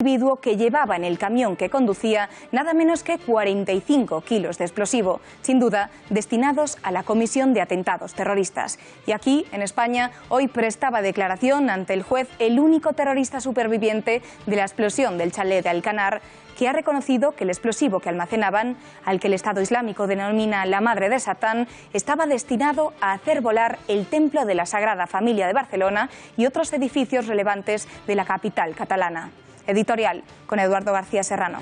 individuo que llevaba en el camión que conducía nada menos que 45 kilos de explosivo, sin duda destinados a la comisión de atentados terroristas. Y aquí, en España, hoy prestaba declaración ante el juez el único terrorista superviviente de la explosión del chalet de Alcanar, que ha reconocido que el explosivo que almacenaban, al que el Estado Islámico denomina la madre de Satán, estaba destinado a hacer volar el templo de la Sagrada Familia de Barcelona y otros edificios relevantes de la capital catalana. Editorial con Eduardo García Serrano.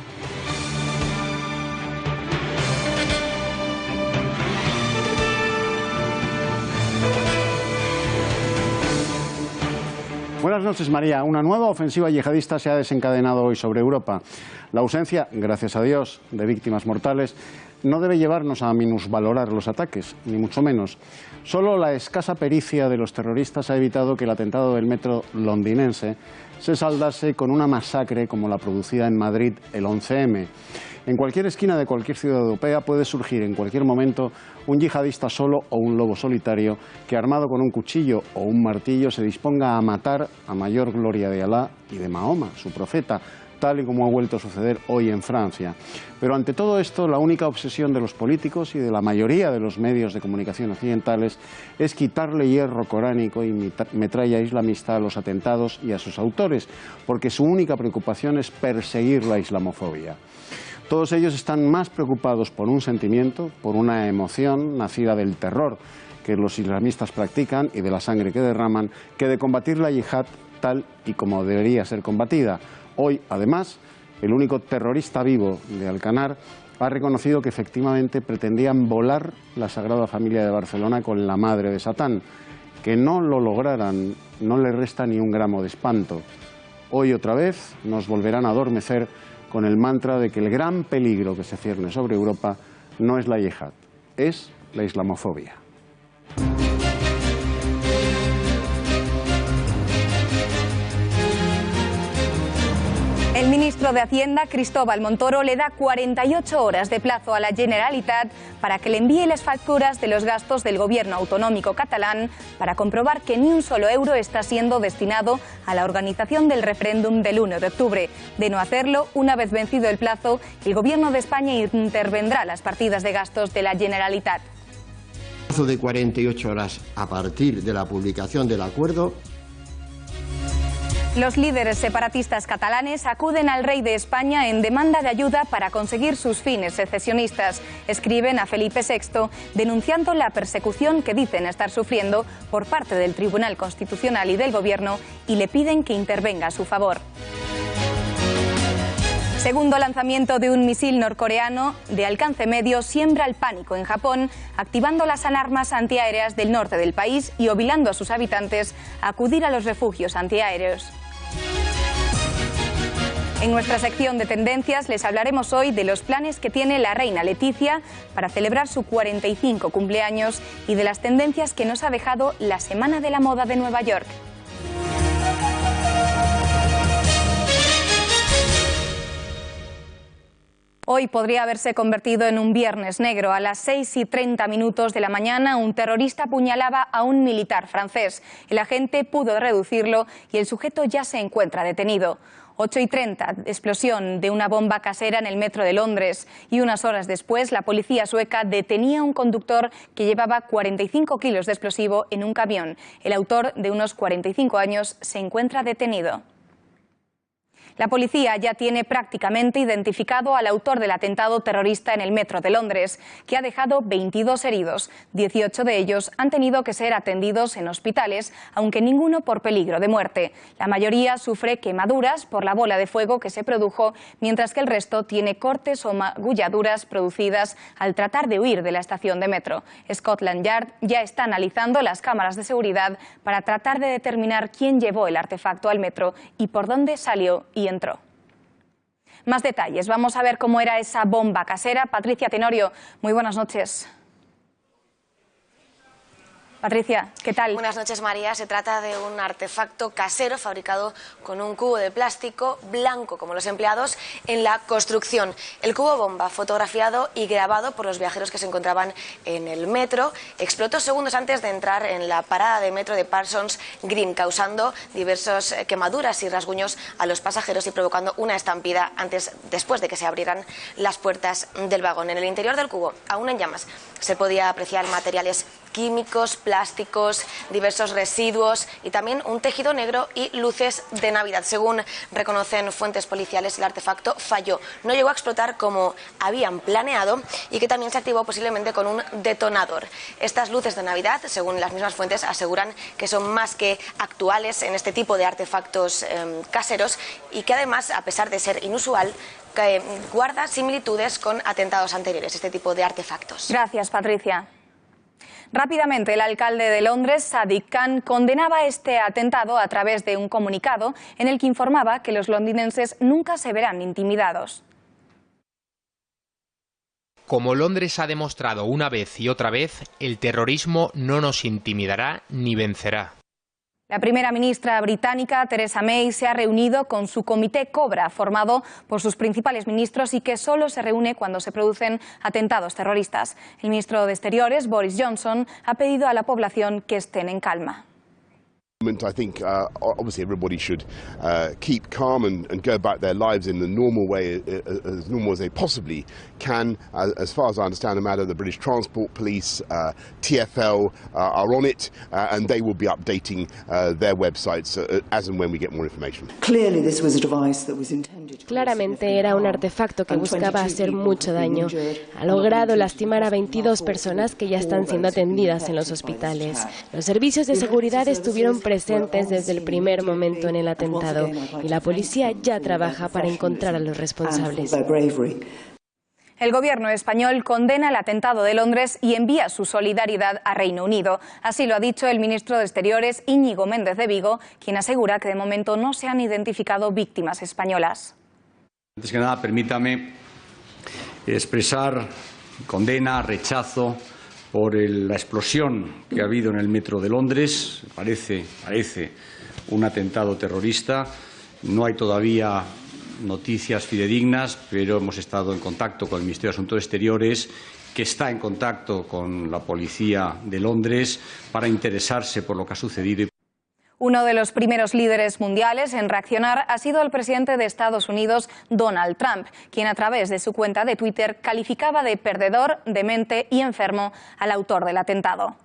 Buenas noches, María. Una nueva ofensiva yihadista se ha desencadenado hoy sobre Europa. La ausencia, gracias a Dios, de víctimas mortales no debe llevarnos a minusvalorar los ataques, ni mucho menos. Solo la escasa pericia de los terroristas ha evitado que el atentado del metro londinense se saldase con una masacre como la producida en Madrid el 11M. En cualquier esquina de cualquier ciudad europea puede surgir en cualquier momento un yihadista solo o un lobo solitario que, armado con un cuchillo o un martillo, se disponga a matar a mayor gloria de Alá y de Mahoma, su profeta, tal y como ha vuelto a suceder hoy en Francia. Pero ante todo esto, la única obsesión de los políticos y de la mayoría de los medios de comunicación occidentales es quitarle hierro coránico y metralla islamista a los atentados y a sus autores, porque su única preocupación es perseguir la islamofobia. Todos ellos están más preocupados por un sentimiento, por una emoción nacida del terror que los islamistas practican y de la sangre que derraman, que de combatir la yihad tal y como debería ser combatida. Hoy, además, el único terrorista vivo de Alcanar ha reconocido que efectivamente pretendían volar la Sagrada Familia de Barcelona con la madre de Satán. Que no lo lograran no le resta ni un gramo de espanto. Hoy otra vez nos volverán a adormecer con el mantra de que el gran peligro que se cierne sobre Europa no es la yihad, es la islamofobia. El ministro de Hacienda, Cristóbal Montoro, le da 48 horas de plazo a la Generalitat para que le envíe las facturas de los gastos del gobierno autonómico catalán para comprobar que ni un solo euro está siendo destinado a la organización del referéndum del 1 de octubre. De no hacerlo, una vez vencido el plazo, el gobierno de España intervendrá las partidas de gastos de la Generalitat. Plazo de 48 horas a partir de la publicación del acuerdo. Los líderes separatistas catalanes acuden al rey de España en demanda de ayuda para conseguir sus fines secesionistas. Escriben a Felipe VI denunciando la persecución que dicen estar sufriendo por parte del Tribunal Constitucional y del Gobierno y le piden que intervenga a su favor. Segundo lanzamiento de un misil norcoreano de alcance medio siembra el pánico en Japón, activando las alarmas antiaéreas del norte del país y obligando a sus habitantes a acudir a los refugios antiaéreos. En nuestra sección de tendencias les hablaremos hoy de los planes que tiene la reina Leticia para celebrar su 45 cumpleaños y de las tendencias que nos ha dejado la Semana de la Moda de Nueva York. Hoy podría haberse convertido en un viernes negro. A las 6:30 de la mañana, un terrorista apuñalaba a un militar francés. El agente pudo reducirlo y el sujeto ya se encuentra detenido. 8:30, explosión de una bomba casera en el metro de Londres. Y unas horas después, la policía sueca detenía a un conductor que llevaba 45 kilos de explosivo en un camión. El autor, de unos 45 años, se encuentra detenido. La policía ya tiene prácticamente identificado al autor del atentado terrorista en el metro de Londres, que ha dejado 22 heridos. 18 de ellos han tenido que ser atendidos en hospitales, aunque ninguno por peligro de muerte. La mayoría sufre quemaduras por la bola de fuego que se produjo, mientras que el resto tiene cortes o magulladuras producidas al tratar de huir de la estación de metro. Scotland Yard ya está analizando las cámaras de seguridad para tratar de determinar quién llevó el artefacto al metro y por dónde salió y entró. Más detalles, vamos a ver cómo era esa bomba casera. Patricia Tenorio, muy buenas noches. Patricia, ¿qué tal? Buenas noches, María. Se trata de un artefacto casero fabricado con un cubo de plástico blanco, como los empleados en la construcción. El cubo bomba, fotografiado y grabado por los viajeros que se encontraban en el metro, explotó segundos antes de entrar en la parada de metro de Parsons Green, causando diversas quemaduras y rasguños a los pasajeros y provocando una estampida después de que se abrieran las puertas del vagón. En el interior del cubo, aún en llamas, se podía apreciar materiales químicos, plásticos, diversos residuos y también un tejido negro y luces de Navidad. Según reconocen fuentes policiales, el artefacto falló. No llegó a explotar como habían planeado y que también se activó posiblemente con un detonador. Estas luces de Navidad, según las mismas fuentes, aseguran que son más que actuales en este tipo de artefactos caseros y que además, a pesar de ser inusual, guarda similitudes con atentados anteriores, este tipo de artefactos. Gracias, Patricia. Rápidamente, el alcalde de Londres, Sadiq Khan, condenaba este atentado a través de un comunicado en el que informaba que los londinenses nunca se verán intimidados. Como Londres ha demostrado una vez y otra vez, el terrorismo no nos intimidará ni vencerá. La primera ministra británica, Theresa May, se ha reunido con su comité Cobra, formado por sus principales ministros y que solo se reúne cuando se producen atentados terroristas. El ministro de Exteriores, Boris Johnson, ha pedido a la población que estén en calma. I think obviously everybody should keep calm and go about their lives in the normal way, as normal as they possibly can. As far as I understand the matter, the British Transport Police, TfL are on it, and they will be updating their websites as and when we get more information. Claramente era un artefacto que buscaba hacer mucho daño. Ha logrado lastimar a 22 personas que ya están siendo atendidas en los hospitales. Los servicios de seguridad estuvieron presentes desde el primer momento en el atentado y la policía ya trabaja para encontrar a los responsables. El gobierno español condena el atentado de Londres y envía su solidaridad a Reino Unido. Así lo ha dicho el ministro de Exteriores, Íñigo Méndez de Vigo, quien asegura que de momento no se han identificado víctimas españolas. Antes que nada, permítame expresar condena, rechazo por la explosión que ha habido en el metro de Londres. Parece un atentado terrorista. No hay todavía noticias fidedignas, pero hemos estado en contacto con el Ministerio de Asuntos Exteriores, que está en contacto con la policía de Londres para interesarse por lo que ha sucedido. Uno de los primeros líderes mundiales en reaccionar ha sido el presidente de Estados Unidos, Donald Trump, quien a través de su cuenta de Twitter calificaba de perdedor, demente y enfermo al autor del atentado.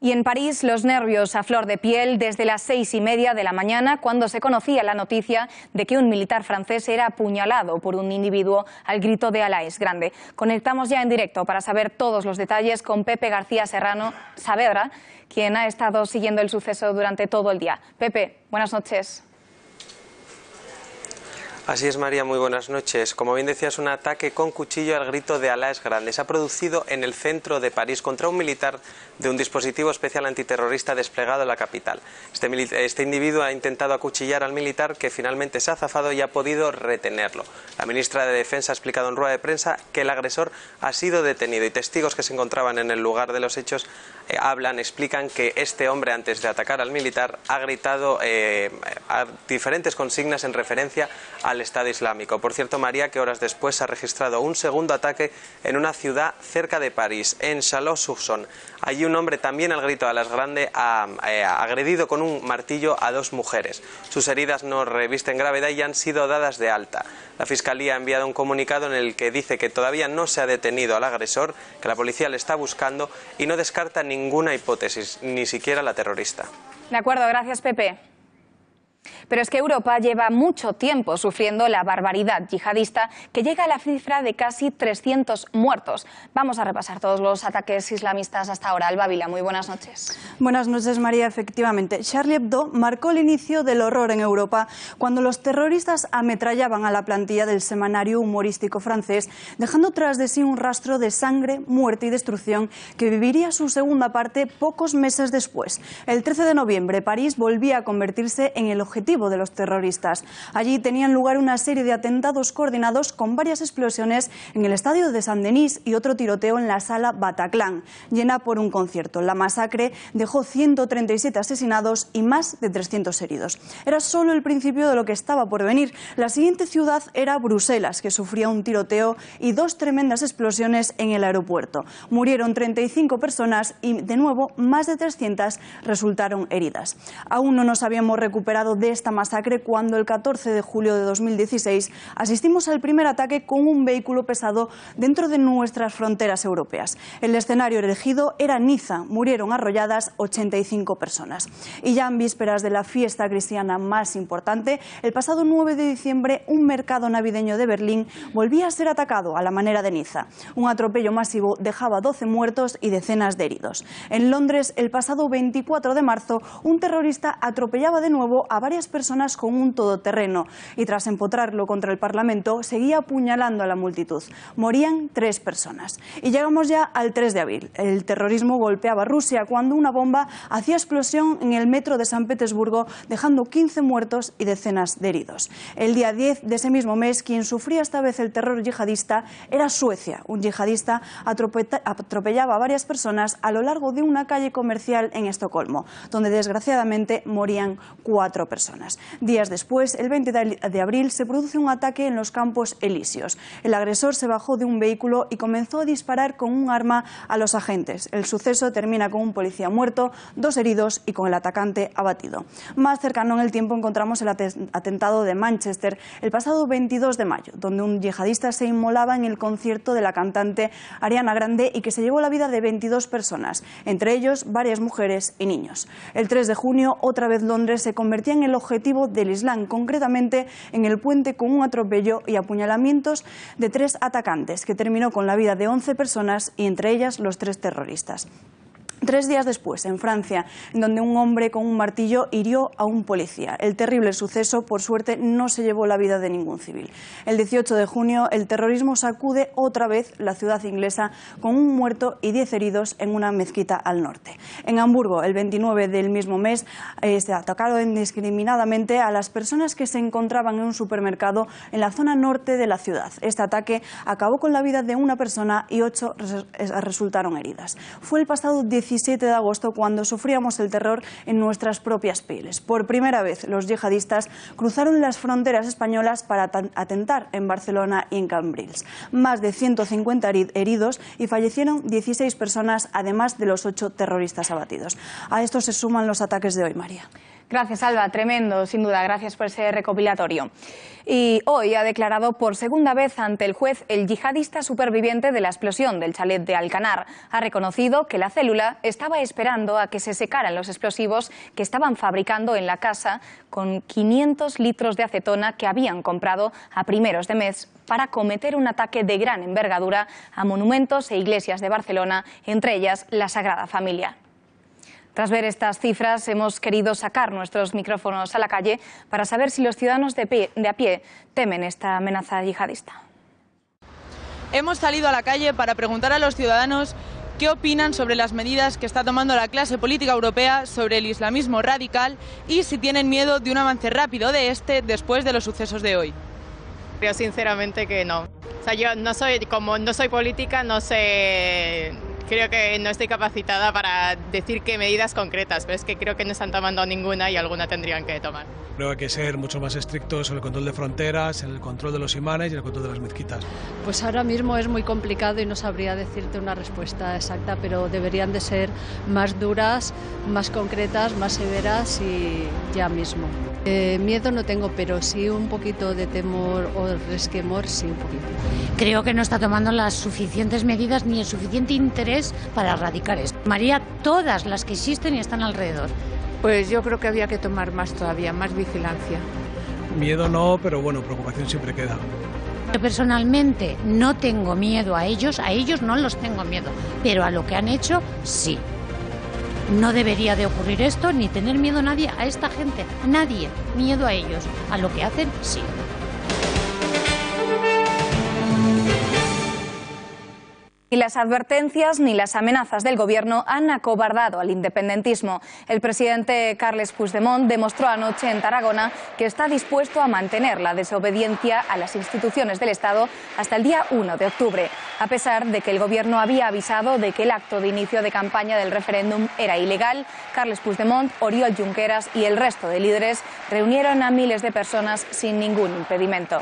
Y en París, los nervios a flor de piel desde las 6:30 de la mañana, cuando se conocía la noticia de que un militar francés era apuñalado por un individuo al grito de Alá es grande. Conectamos ya en directo para saber todos los detalles con Pepe García Serrano Saavedra, quien ha estado siguiendo el suceso durante todo el día. Pepe, buenas noches. Así es, María, muy buenas noches. Como bien decías, un ataque con cuchillo al grito de Alá es grande se ha producido en el centro de París contra un militar de un dispositivo especial antiterrorista desplegado en la capital. Este individuo ha intentado acuchillar al militar, que finalmente se ha zafado y ha podido retenerlo. La ministra de Defensa ha explicado en rueda de prensa que el agresor ha sido detenido y testigos que se encontraban en el lugar de los hechos explican que este hombre, antes de atacar al militar, ha gritado a diferentes consignas en referencia al Estado Islámico. Por cierto, María, que horas después se ha registrado un segundo ataque en una ciudad cerca de París, en Chalon-sur-Saône. Allí un hombre, también al grito de Alá es grande, ha agredido con un martillo a 2 mujeres. Sus heridas no revisten gravedad y han sido dadas de alta. La Fiscalía ha enviado un comunicado en el que dice que todavía no se ha detenido al agresor, que la policía le está buscando y no descarta ninguna hipótesis, ni siquiera la terrorista. De acuerdo, gracias, Pepe. Pero es que Europa lleva mucho tiempo sufriendo la barbaridad yihadista, que llega a la cifra de casi 300 muertos. Vamos a repasar todos los ataques islamistas hasta ahora. Alba Vila, muy buenas noches. Buenas noches, María. Efectivamente, Charlie Hebdo marcó el inicio del horror en Europa cuando los terroristas ametrallaban a la plantilla del semanario humorístico francés, dejando tras de sí un rastro de sangre, muerte y destrucción que viviría su segunda parte pocos meses después. El 13 de noviembre, París volvía a convertirse en el objetivo objetivo de los terroristas. Allí tenían lugar una serie de atentados coordinados con varias explosiones en el estadio de Saint-Denis y otro tiroteo en la sala Bataclan, llena por un concierto. La masacre dejó 137 asesinados y más de 300 heridos. Era solo el principio de lo que estaba por venir. La siguiente ciudad era Bruselas, que sufría un tiroteo y 2 tremendas explosiones en el aeropuerto. Murieron 35 personas y, de nuevo, más de 300 resultaron heridas. Aún no nos habíamos recuperado de esta masacre cuando el 14 de julio de 2016 asistimos al primer ataque con un vehículo pesado dentro de nuestras fronteras europeas. El escenario elegido era Niza. Murieron arrolladas 85 personas. Y ya en vísperas de la fiesta cristiana más importante, el pasado 9 de diciembre, un mercado navideño de Berlín volvía a ser atacado a la manera de Niza. Un atropello masivo dejaba 12 muertos y decenas de heridos. En Londres, el pasado 24 de marzo, un terrorista atropellaba de nuevo a varias personas con un todoterreno y, tras empotrarlo contra el Parlamento, seguía apuñalando a la multitud. Morían 3 personas. Y llegamos ya al 3 de abril. El terrorismo golpeaba Rusia cuando una bomba hacía explosión en el metro de San Petersburgo, dejando 15 muertos y decenas de heridos. El día 10 de ese mismo mes, quien sufría esta vez el terror yihadista era Suecia. Un yihadista atropellaba a varias personas a lo largo de una calle comercial en Estocolmo, donde desgraciadamente morían 4 personas. Días después, el 20 de abril, se produce un ataque en los Campos Elíseos. El agresor se bajó de un vehículo y comenzó a disparar con un arma a los agentes. El suceso termina con un policía muerto, 2 heridos y con el atacante abatido. Más cercano en el tiempo encontramos el atentado de Manchester el pasado 22 de mayo, donde un yihadista se inmolaba en el concierto de la cantante Ariana Grande y que se llevó la vida de 22 personas, entre ellos varias mujeres y niños. El 3 de junio, otra vez Londres se convertía en el objetivo del Islam, concretamente en el puente, con un atropello y apuñalamientos de 3 atacantes, que terminó con la vida de 11 personas y entre ellas los 3 terroristas. 3 días después, en Francia, donde un hombre con un martillo hirió a un policía. El terrible suceso, por suerte, no se llevó la vida de ningún civil. El 18 de junio, el terrorismo sacude otra vez la ciudad inglesa, con un muerto y 10 heridos en una mezquita al norte. En Hamburgo, el 29 del mismo mes, se atacaron indiscriminadamente a las personas que se encontraban en un supermercado en la zona norte de la ciudad. Este ataque acabó con la vida de una persona y 8 resultaron heridas. Fue el pasado 17 de agosto cuando sufríamos el terror en nuestras propias pieles. Por primera vez, los yihadistas cruzaron las fronteras españolas para atentar en Barcelona y en Cambrils. Más de 150 heridos y fallecieron 16 personas, además de los 8 terroristas abatidos. A esto se suman los ataques de hoy, María. Gracias, Alba. Tremendo, sin duda. Gracias por ese recopilatorio. Y hoy ha declarado por segunda vez ante el juez el yihadista superviviente de la explosión del chalet de Alcanar. Ha reconocido que la célula estaba esperando a que se secaran los explosivos que estaban fabricando en la casa con 500 litros de acetona que habían comprado a primeros de mes para cometer un ataque de gran envergadura a monumentos e iglesias de Barcelona, entre ellas la Sagrada Familia. Tras ver estas cifras, hemos querido sacar nuestros micrófonos a la calle para saber si los ciudadanos de a pie temen esta amenaza yihadista. Hemos salido a la calle para preguntar a los ciudadanos qué opinan sobre las medidas que está tomando la clase política europea sobre el islamismo radical y si tienen miedo de un avance rápido de este después de los sucesos de hoy. Creo sinceramente que no. O sea, yo no soy política, no sé. Creo que no estoy capacitada para decir qué medidas concretas, pero es que creo que no están tomando ninguna y alguna tendrían que tomar. Creo que hay que ser mucho más estrictos en el control de fronteras, en el control de los imanes y en el control de las mezquitas. Pues ahora mismo es muy complicado y no sabría decirte una respuesta exacta, pero deberían de ser más duras, más concretas, más severas y ya mismo. Miedo no tengo, pero sí un poquito de temor o resquemor, sí un poquito. Creo que no está tomando las suficientes medidas ni el suficiente interés para erradicar esto. María, todas las que existen y están alrededor. Pues yo creo que había que tomar más todavía, más vigilancia. Miedo no, pero bueno, preocupación siempre queda. Yo personalmente no tengo miedo a ellos no los tengo miedo, pero a lo que han hecho, sí. No debería de ocurrir esto, ni tener miedo a nadie, a esta gente, a nadie, miedo a ellos. A lo que hacen, sí. Ni las advertencias ni las amenazas del Gobierno han acobardado al independentismo. El presidente Carles Puigdemont demostró anoche en Tarragona que está dispuesto a mantener la desobediencia a las instituciones del Estado hasta el día 1 de octubre, a pesar de que el Gobierno había avisado de que el acto de inicio de campaña del referéndum era ilegal. Carles Puigdemont, Oriol Junqueras y el resto de líderes reunieron a miles de personas sin ningún impedimento.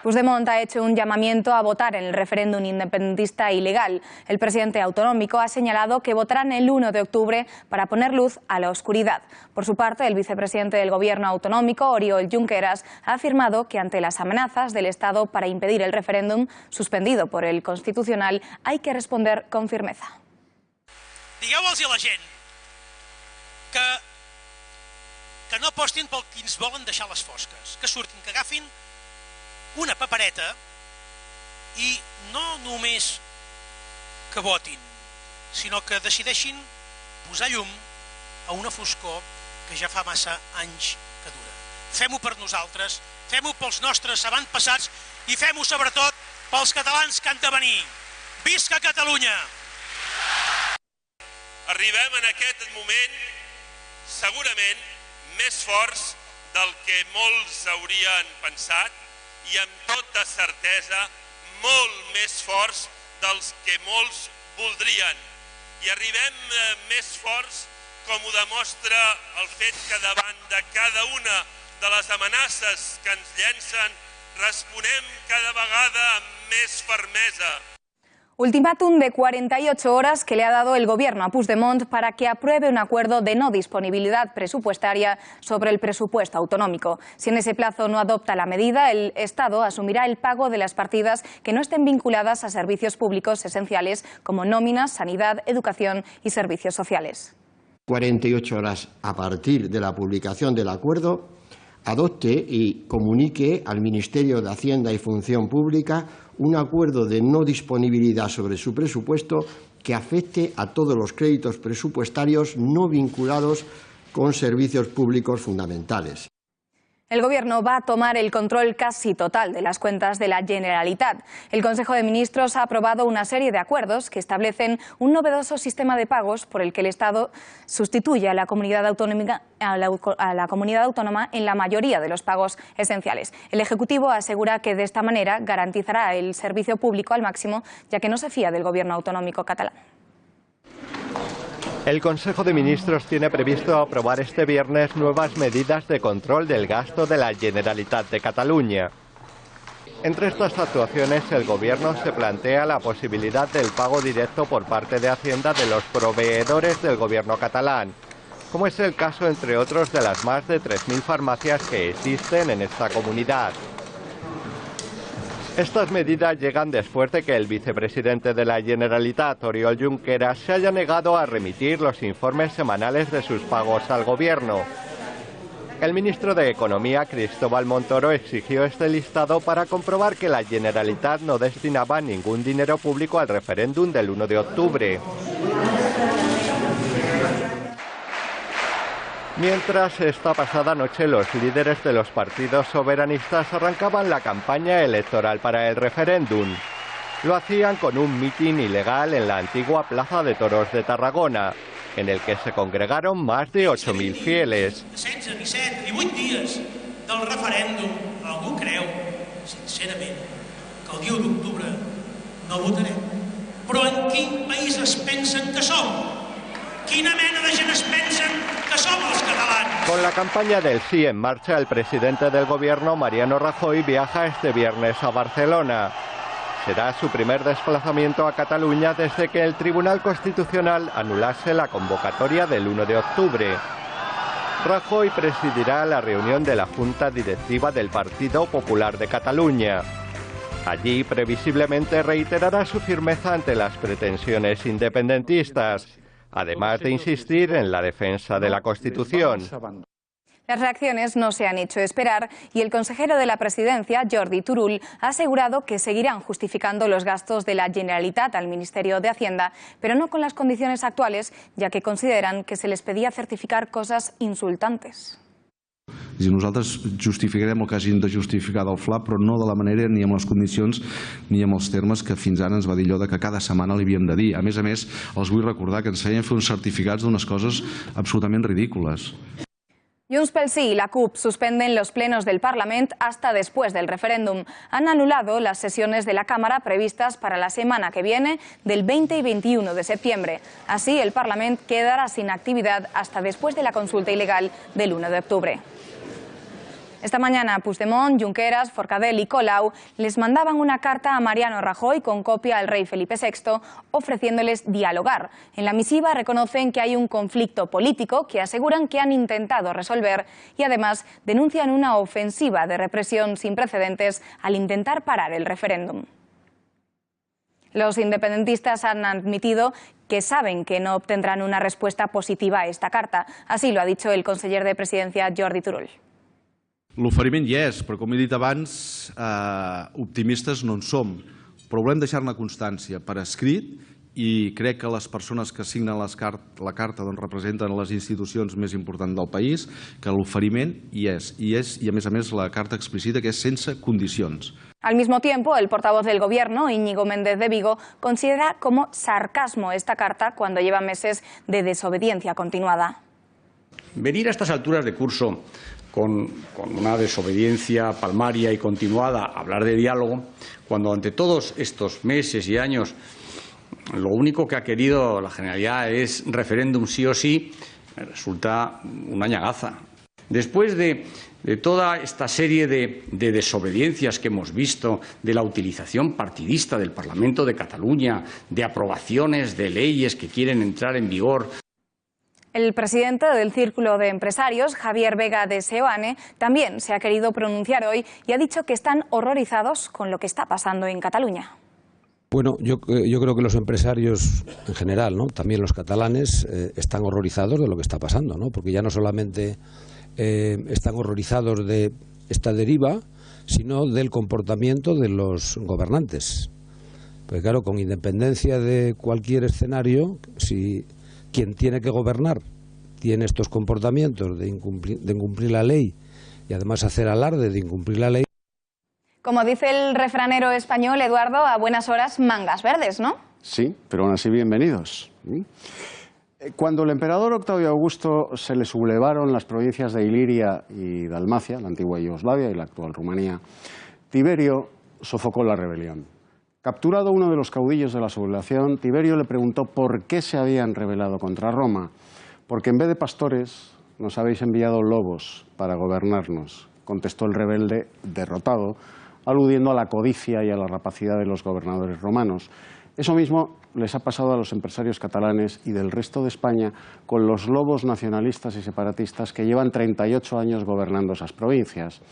Puigdemont ha hecho un llamamiento a votar en el referéndum independentista ilegal. El presidente autonómico ha señalado que votarán el 1 de octubre para poner luz a la oscuridad. Por su parte, el vicepresidente del Gobierno autonómico, Oriol Junqueras, ha afirmado que ante las amenazas del Estado para impedir el referéndum suspendido por el Constitucional hay que responder con firmeza. Digueu-los a la gent que no apostin pel qui ens volen deixar les fosques, que surtin, que agafin una papereta i no només que votin, sinó que decideixin posar llum a una foscor que ja fa massa anys que dura. Fem-ho per nosaltres, fem-ho pels nostres avantpassats i fem-ho sobretot pels catalans que han de venir. Visca Catalunya! Arribem en aquest moment segurament més forts del que molts haurien pensat i amb tota certesa molt més forts dels que molts voldrien. I arribem més forts com ho demostra el fet que davant de cada una de les amenaces que ens llencen responem cada vegada amb més fermesa. Ultimátum de 48 horas que le ha dado el Gobierno a Puigdemont para que apruebe un acuerdo de no disponibilidad presupuestaria sobre el presupuesto autonómico. Si en ese plazo no adopta la medida, el Estado asumirá el pago de las partidas que no estén vinculadas a servicios públicos esenciales como nóminas, sanidad, educación y servicios sociales. 48 horas a partir de la publicación del acuerdo, adopte y comunique al Ministerio de Hacienda y Función Pública un acuerdo de no disponibilidad sobre su presupuesto que afecte a todos los créditos presupuestarios no vinculados con servicios públicos fundamentales. El Gobierno va a tomar el control casi total de las cuentas de la Generalitat. El Consejo de Ministros ha aprobado una serie de acuerdos que establecen un novedoso sistema de pagos por el que el Estado sustituye a la comunidad autónoma en la mayoría de los pagos esenciales. El Ejecutivo asegura que de esta manera garantizará el servicio público al máximo, ya que no se fía del Gobierno autonómico catalán. El Consejo de Ministros tiene previsto aprobar este viernes nuevas medidas de control del gasto de la Generalitat de Cataluña. Entre estas actuaciones, el Gobierno se plantea la posibilidad del pago directo por parte de Hacienda de los proveedores del Gobierno catalán, como es el caso, entre otros, de las más de 3.000 farmacias que existen en esta comunidad. Estas medidas llegan después de que el vicepresidente de la Generalitat, Oriol Junqueras, se haya negado a remitir los informes semanales de sus pagos al Gobierno. El ministro de Economía, Cristóbal Montoro, exigió este listado para comprobar que la Generalitat no destinaba ningún dinero público al referéndum del 1 de octubre. Mientras, esta pasada noche los líderes de los partidos soberanistas arrancaban la campaña electoral para el referéndum. Lo hacían con un mitin ilegal en la antigua Plaza de Toros de Tarragona, en el que se congregaron más de 8.000 fieles. 16, 17, 18 dies del referèndum, algú creu, sincerament, que el dia 1 d'octubre no votarem? Però en quin país es pensen que som? Quina mena de gent es pensen que som els catalans? Con la campaña del sí en marcha, el presidente del Gobierno, Mariano Rajoy, viaja este viernes a Barcelona. Será su primer desplazamiento a Cataluña desde que el Tribunal Constitucional anulase la convocatoria del 1 de octubre. Rajoy presidirá la reunión de la Junta Directiva del Partido Popular de Cataluña. Allí, previsiblemente, reiterará su firmeza ante las pretensiones independentistas, además de insistir en la defensa de la Constitución. Las reacciones no se han hecho esperar y el consejero de la Presidencia, Jordi Turull, ha asegurado que seguirán justificando los gastos de la Generalitat al Ministerio de Hacienda, pero no con las condiciones actuales, ya que consideran que se les pedía certificar cosas insultantes. És a dir, nosaltres justificarem el que hagin de justificar del FLA, però no de la manera ni amb les condicions ni amb els termes que fins ara ens va dir allò de que cada setmana li havíem de dir. A més, els vull recordar que ens feien fer uns certificats d'unes coses absolutament ridícules. Junts pel Sí y la CUP suspenden los plenos del Parlament hasta después del referéndum. Han anulado las sesiones de la Cámara previstas para la semana que viene, del 20 y 21 de septiembre. Así, el Parlament quedará sin actividad hasta después de la consulta ilegal del 1 de octubre. Esta mañana Puigdemont, Junqueras, Forcadell y Colau les mandaban una carta a Mariano Rajoy con copia al rey Felipe VI ofreciéndoles dialogar. En la misiva reconocen que hay un conflicto político que aseguran que han intentado resolver y además denuncian una ofensiva de represión sin precedentes al intentar parar el referéndum. Los independentistas han admitido que saben que no obtendrán una respuesta positiva a esta carta. Así lo ha dicho el conseller de Presidencia Jordi Turull. L'oferiment hi és, però com he dit abans, optimistes no en som. Però volem deixar-ne constància per escrit i crec que les persones que signen la carta representen les institucions més importants del país, que l'oferiment hi és. I a més la carta explicita que és sense condicions. Al mismo tiempo, el portavoz del Gobierno, Íñigo Méndez de Vigo, considera como sarcasmo esta carta cuando lleva meses de desobediencia continuada. Venir a estas alturas de curso con una desobediencia palmaria y continuada a hablar de diálogo, cuando ante todos estos meses y años lo único que ha querido la Generalidad es referéndum sí o sí, resulta una ñagaza. Después de toda esta serie de desobediencias que hemos visto, de la utilización partidista del Parlamento de Cataluña, de aprobaciones de leyes que quieren entrar en vigor. El presidente del Círculo de Empresarios, Javier Vega de Seoane, también se ha querido pronunciar hoy y ha dicho que están horrorizados con lo que está pasando en Cataluña. Bueno, yo creo que los empresarios en general, ¿no?, también los catalanes, están horrorizados de lo que está pasando, ¿no?, porque ya no solamente están horrorizados de esta deriva, sino del comportamiento de los gobernantes. Porque claro, con independencia de cualquier escenario, si quien tiene que gobernar tiene estos comportamientos de incumplir la ley y además hacer alarde de incumplir la ley. Como dice el refranero español, Eduardo, a buenas horas mangas verdes, ¿no? Sí, pero aún así bienvenidos. Cuando el emperador Octavio Augusto se le sublevaron las provincias de Iliria y Dalmacia, la antigua Yugoslavia y la actual Rumanía, Tiberio sofocó la rebelión. Capturado uno de los caudillos de la sublevación, Tiberio le preguntó por qué se habían rebelado contra Roma. Porque en vez de pastores nos habéis enviado lobos para gobernarnos, contestó el rebelde derrotado, aludiendo a la codicia y a la rapacidad de los gobernadores romanos. Eso mismo les ha pasado a los empresarios catalanes y del resto de España con los lobos nacionalistas y separatistas que llevan 38 años gobernando esas provincias.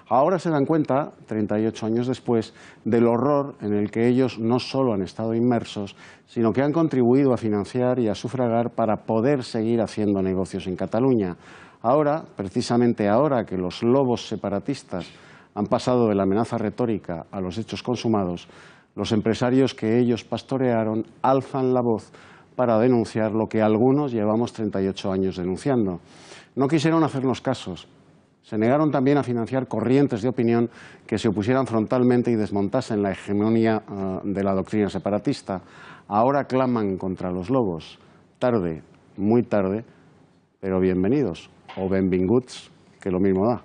Ahora se dan cuenta, 38 años después, del horror en el que ellos no solo han estado inmersos, sino que han contribuido a financiar y a sufragar para poder seguir haciendo negocios en Cataluña. Ahora, precisamente ahora que los lobos separatistas han pasado de la amenaza retórica a los hechos consumados, los empresarios que ellos pastorearon alzan la voz para denunciar lo que algunos llevamos 38 años denunciando. No quisieron hacernos casos. Se negaron también a financiar corrientes de opinión que se opusieran frontalmente y desmontasen la hegemonía de la doctrina separatista. Ahora claman contra los lobos. Tarde, muy tarde, pero bienvenidos. O benvinguts, que lo mismo da.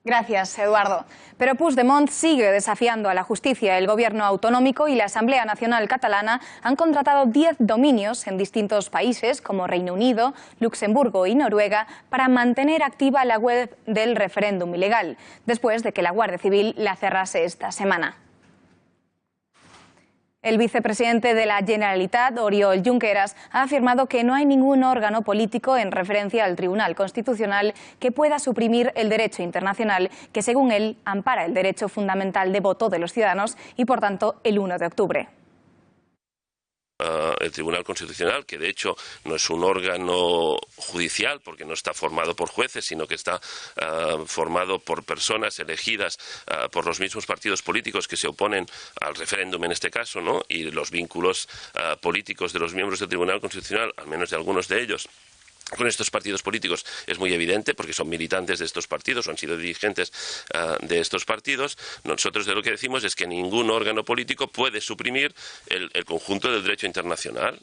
Gracias, Eduardo. Pero Puigdemont sigue desafiando a la justicia. El Gobierno autonómico y la Asamblea Nacional Catalana han contratado 10 dominios en distintos países como Reino Unido, Luxemburgo y Noruega para mantener activa la web del referéndum ilegal, después de que la Guardia Civil la cerrase esta semana. El vicepresidente de la Generalitat, Oriol Junqueras, ha afirmado que no hay ningún órgano político en referencia al Tribunal Constitucional que pueda suprimir el derecho internacional que, según él, ampara el derecho fundamental de voto de los ciudadanos y, por tanto, el 1 de octubre. El Tribunal Constitucional, que de hecho no es un órgano judicial porque no está formado por jueces, sino que está formado por personas elegidas por los mismos partidos políticos que se oponen al referéndum en este caso, ¿no? Y los vínculos políticos de los miembros del Tribunal Constitucional, al menos de algunos de ellos, con estos partidos políticos es muy evidente, porque son militantes de estos partidos o han sido dirigentes de estos partidos. Nosotros de lo que decimos es que ningún órgano político puede suprimir el conjunto del derecho internacional.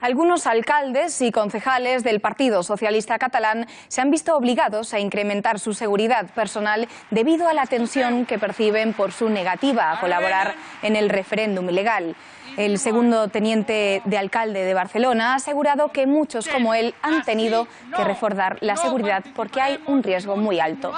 Algunos alcaldes y concejales del Partido Socialista Catalán se han visto obligados a incrementar su seguridad personal debido a la tensión que perciben por su negativa a colaborar en el referéndum ilegal. El segundo teniente de alcalde de Barcelona ha asegurado que muchos como él han tenido que reforzar la seguridad porque hay un riesgo muy alto.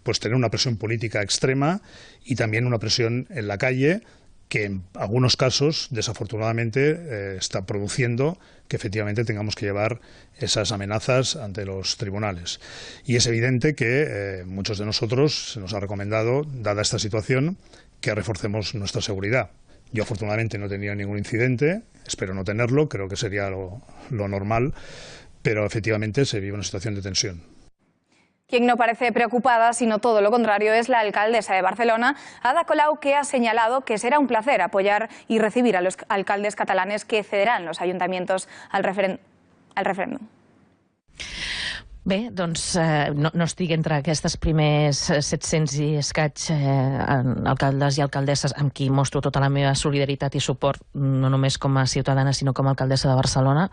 Pues tener una presión política extrema y también una presión en la calle que en algunos casos, desafortunadamente, está produciendo que efectivamente tengamos que llevar esas amenazas ante los tribunales. Y es evidente que muchos de nosotros se nos ha recomendado, dada esta situación, que reforcemos nuestra seguridad. Yo afortunadamente no he tenido ningún incidente, espero no tenerlo, creo que sería lo normal, pero efectivamente se vive una situación de tensión. Quien no parece preocupada, sino todo lo contrario, es la alcaldesa de Barcelona, Ada Colau, que ha señalado que será un placer apoyar y recibir a los alcaldes catalanes que cederán los ayuntamientos al referéndum. Bé, doncs no estic entre aquestes primers 700 i escaig alcaldes i alcaldesses amb qui mostro tota la meva solidaritat i suport, no només com a ciutadana, sinó com a alcaldessa de Barcelona.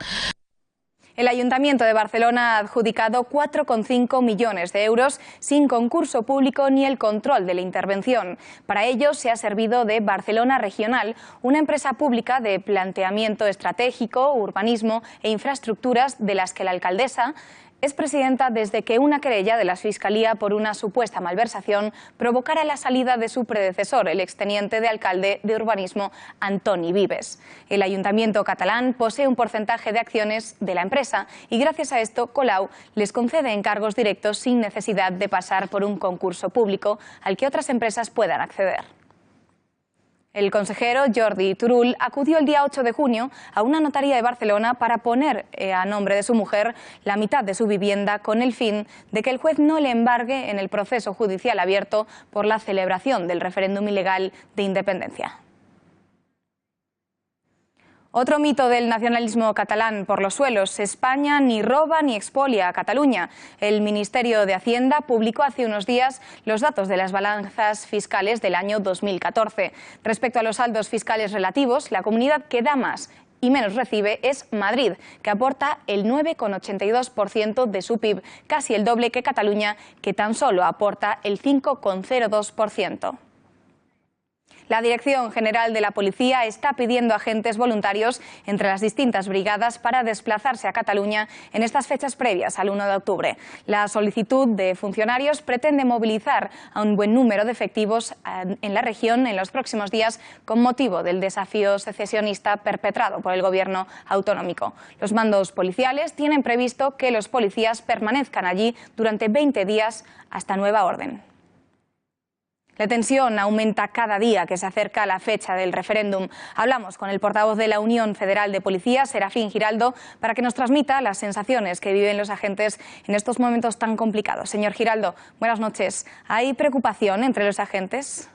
El Ayuntamiento de Barcelona ha adjudicado 4,5 millones de euros sin concurso público ni el control de la intervención. Para ello se ha servido de Barcelona Regional, una empresa pública de planteamiento estratégico, urbanismo e infraestructuras de las que la alcaldesa es presidenta desde que una querella de la Fiscalía por una supuesta malversación provocara la salida de su predecesor, el exteniente de alcalde de urbanismo, Antoni Vives. El Ayuntamiento catalán posee un porcentaje de acciones de la empresa y gracias a esto Colau les concede encargos directos sin necesidad de pasar por un concurso público al que otras empresas puedan acceder. El consejero Jordi Turull acudió el día 8 de junio a una notaría de Barcelona para poner a nombre de su mujer la mitad de su vivienda con el fin de que el juez no le embargue en el proceso judicial abierto por la celebración del referéndum ilegal de independencia. Otro mito del nacionalismo catalán por los suelos: España ni roba ni expolia a Cataluña. El Ministerio de Hacienda publicó hace unos días los datos de las balanzas fiscales del año 2014. Respecto a los saldos fiscales relativos, la comunidad que da más y menos recibe es Madrid, que aporta el 9,82% de su PIB, casi el doble que Cataluña, que tan solo aporta el 5,02%. La Dirección General de la Policía está pidiendo agentes voluntarios entre las distintas brigadas para desplazarse a Cataluña en estas fechas previas al 1 de octubre. La solicitud de funcionarios pretende movilizar a un buen número de efectivos en la región en los próximos días con motivo del desafío secesionista perpetrado por el Gobierno autonómico. Los mandos policiales tienen previsto que los policías permanezcan allí durante 20 días hasta nueva orden. La tensión aumenta cada día que se acerca la fecha del referéndum. Hablamos con el portavoz de la Unión Federal de Policía, Serafín Giraldo, para que nos transmita las sensaciones que viven los agentes en estos momentos tan complicados. Señor Giraldo, buenas noches. ¿Hay preocupación entre los agentes?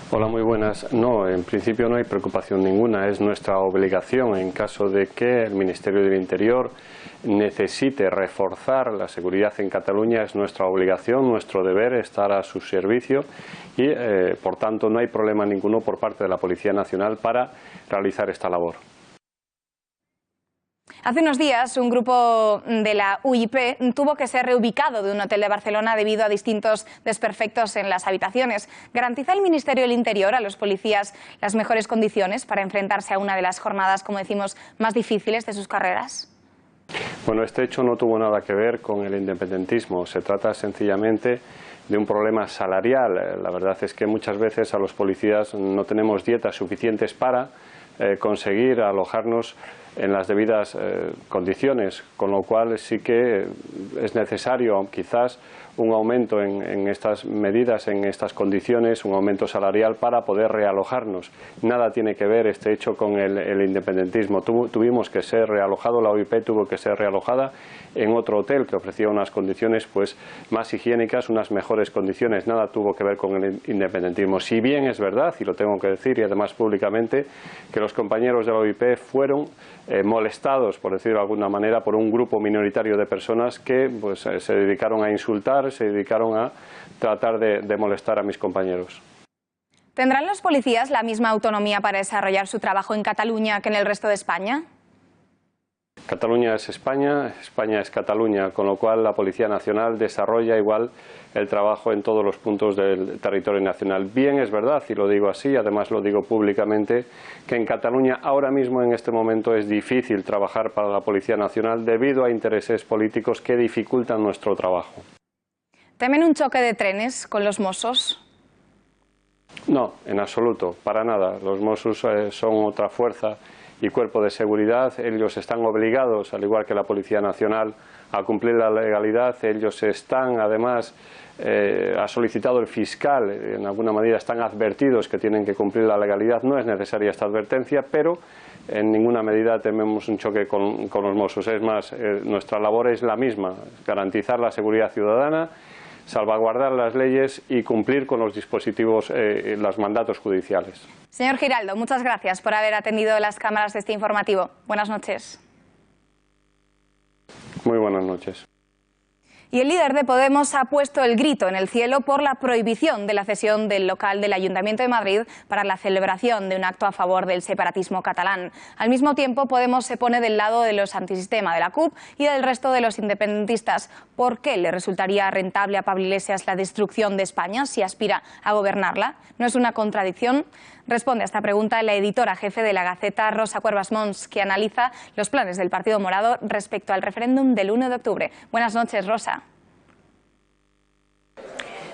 Hola, muy buenas. No, en principio no hay preocupación ninguna. Es nuestra obligación, en caso de que el Ministerio del Interior necesite reforzar la seguridad en Cataluña, es nuestra obligación, nuestro deber estar a su servicio y, por tanto, no hay problema ninguno por parte de la Policía Nacional para realizar esta labor. Hace unos días, un grupo de la UIP tuvo que ser reubicado de un hotel de Barcelona debido a distintos desperfectos en las habitaciones. ¿Garantiza el Ministerio del Interior a los policías las mejores condiciones para enfrentarse a una de las jornadas, como decimos, más difíciles de sus carreras? Bueno, este hecho no tuvo nada que ver con el independentismo. Se trata sencillamente de un problema salarial. La verdad es que muchas veces a los policías no tenemos dietas suficientes para conseguir alojarnos en las debidas condiciones, con lo cual sí que es necesario quizás un aumento en estas medidas, en estas condiciones, un aumento salarial para poder realojarnos. Nada tiene que ver este hecho con el independentismo. Tuvimos que ser realojados, la OIP tuvo que ser realojada en otro hotel que ofrecía unas condiciones pues más higiénicas, unas mejores condiciones. Nada tuvo que ver con el independentismo. Si bien es verdad, y lo tengo que decir y además públicamente, que los compañeros de la OIP fueron molestados, por decirlo de alguna manera, por un grupo minoritario de personas que pues, se dedicaron a insultar, se dedicaron a tratar de molestar a mis compañeros. ¿Tendrán los policías la misma autonomía para desarrollar su trabajo en Cataluña que en el resto de España? Cataluña es España, España es Cataluña, con lo cual la Policía Nacional desarrolla igual el trabajo en todos los puntos del territorio nacional. Bien es verdad, y lo digo así, además lo digo públicamente, que en Cataluña ahora mismo en este momento es difícil trabajar para la Policía Nacional debido a intereses políticos que dificultan nuestro trabajo. ¿Temen un choque de trenes con los Mossos? No, en absoluto, para nada. Los Mossos son otra fuerza y cuerpo de seguridad. Ellos están obligados, al igual que la Policía Nacional, a cumplir la legalidad. Ellos están, además, ha solicitado el fiscal, en alguna medida están advertidos que tienen que cumplir la legalidad. No es necesaria esta advertencia, pero en ninguna medida tememos un choque con los Mossos. Es más, nuestra labor es la misma, garantizar la seguridad ciudadana, salvaguardar las leyes y cumplir con los dispositivos, los mandatos judiciales. Señor Giraldo, muchas gracias por haber atendido las cámaras de este informativo. Buenas noches. Muy buenas noches. Y el líder de Podemos ha puesto el grito en el cielo por la prohibición de la cesión del local del Ayuntamiento de Madrid para la celebración de un acto a favor del separatismo catalán. Al mismo tiempo, Podemos se pone del lado de los antisistema de la CUP y del resto de los independentistas. ¿Por qué le resultaría rentable a Pablo Iglesias la destrucción de España si aspira a gobernarla? ¿No es una contradicción? Responde a esta pregunta la editora jefe de la Gaceta, Rosa Cuervas Mons, que analiza los planes del Partido Morado respecto al referéndum del 1 de octubre. Buenas noches, Rosa.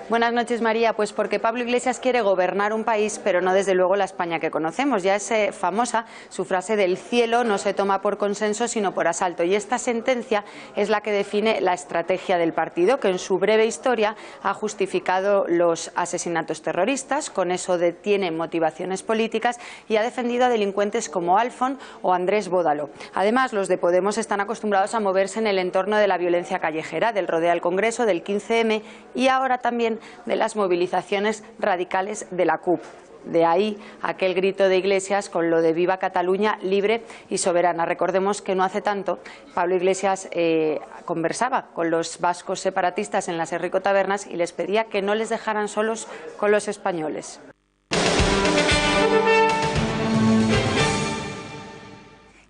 Buenas noches, María. Pues porque Pablo Iglesias quiere gobernar un país, pero no desde luego la España que conocemos. Ya es famosa su frase del cielo no se toma por consenso sino por asalto. Y esta sentencia es la que define la estrategia del partido, que en su breve historia ha justificado los asesinatos terroristas, con eso detiene motivaciones políticas y ha defendido a delincuentes como Alfon o Andrés Bódalo. Además, los de Podemos están acostumbrados a moverse en el entorno de la violencia callejera, del rodeo al Congreso, del 15M y ahora también de las movilizaciones radicales de la CUP. De ahí aquel grito de Iglesias con lo de Viva Cataluña libre y soberana. Recordemos que no hace tanto Pablo Iglesias conversaba con los vascos separatistas en las Herrico Tabernas y les pedía que no les dejaran solos con los españoles.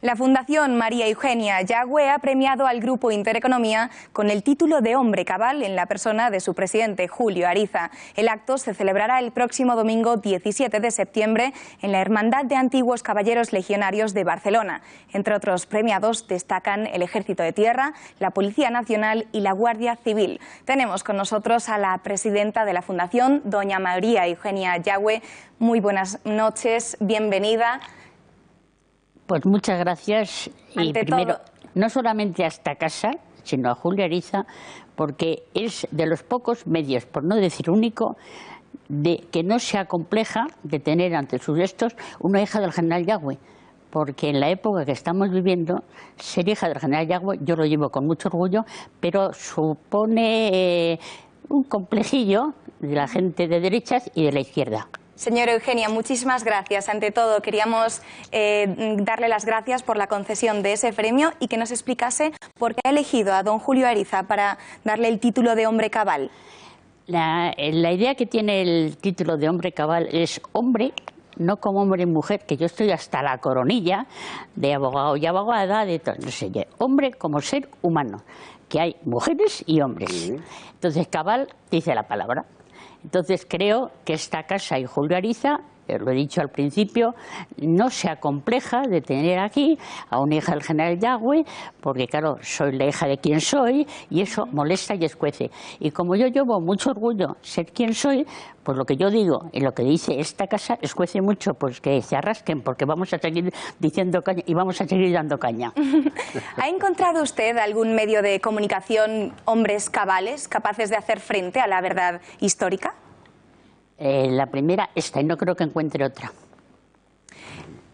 La Fundación María Eugenia Yagüe ha premiado al Grupo Intereconomía con el título de Hombre Cabal en la persona de su presidente, Julio Ariza. El acto se celebrará el próximo domingo 17 de septiembre en la Hermandad de Antiguos Caballeros Legionarios de Barcelona. Entre otros premiados destacan el Ejército de Tierra, la Policía Nacional y la Guardia Civil. Tenemos con nosotros a la presidenta de la Fundación, doña María Eugenia Yagüe. Muy buenas noches, bienvenida. Pues muchas gracias y primero, no solamente a esta casa, sino a Julio Ariza, porque es de los pocos medios, por no decir único, de que no se acompleja de tener ante sus restos una hija del general Yagüe, porque en la época que estamos viviendo, ser hija del general Yagüe, yo lo llevo con mucho orgullo, pero supone un complejillo de la gente de derechas y de la izquierda. Señora Eugenia, muchísimas gracias. Ante todo, queríamos darle las gracias por la concesión de ese premio y que nos explicase por qué ha elegido a don Julio Ariza para darle el título de Hombre Cabal. La idea que tiene el título de Hombre Cabal es hombre, no como hombre y mujer, que yo estoy hasta la coronilla de abogado y abogada, de todo, no sé, hombre como ser humano, que hay mujeres y hombres. Entonces, cabal dice la palabra. Entonces creo que esta casa y Julio Ariza lo he dicho al principio, no se acompleja de tener aquí a una hija del general Yagüe, porque claro, soy la hija de quien soy y eso molesta y escuece. Y como yo llevo mucho orgullo ser quien soy, pues lo que yo digo y lo que dice esta casa escuece mucho, pues que se arrasquen, porque vamos a seguir diciendo caña y vamos a seguir dando caña. ¿Ha encontrado usted algún medio de comunicación, hombres cabales, capaces de hacer frente a la verdad histórica? La primera, esta, y no creo que encuentre otra.